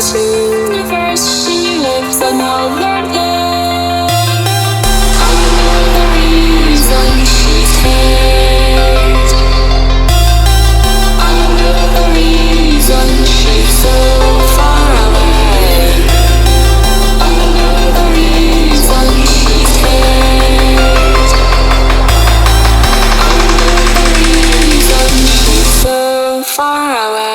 this universe, she lives another day. I know the reason she stays. I know the reason she's so far away. I know the reason she stays. I know the reason she's so far away.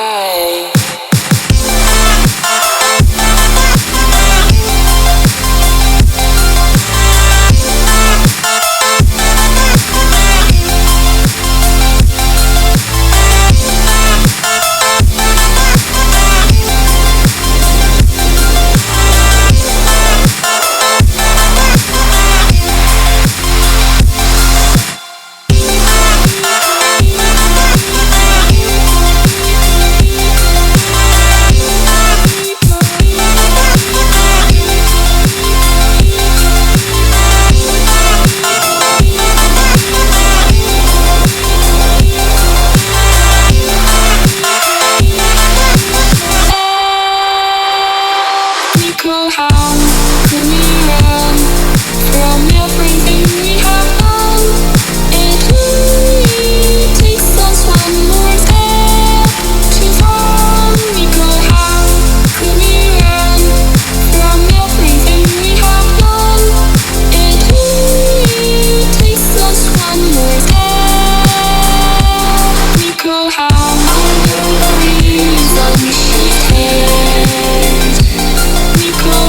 How could we run from everything we have done? It only takes us one more step to fall. How could we run from everything we have done? It only takes us one more step. How I know the reason she stays. How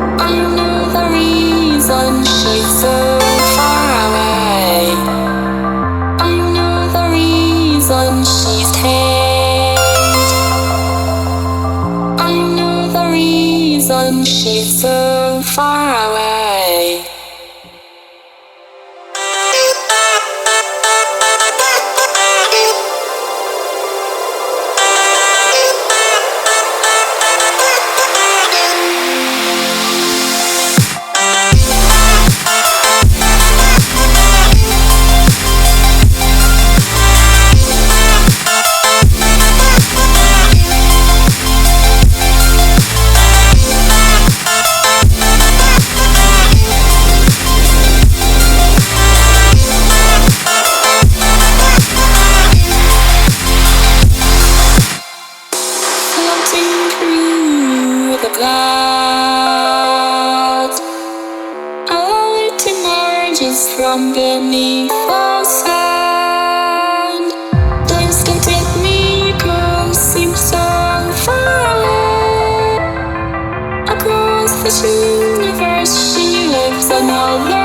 I know the reason she's so far away. How I know the reason she stays. How I know the reason she she's so far away. Clouds, a light emerges from beneath the sand. Please don't take me, 'cause seems so far away. this universe, she lives another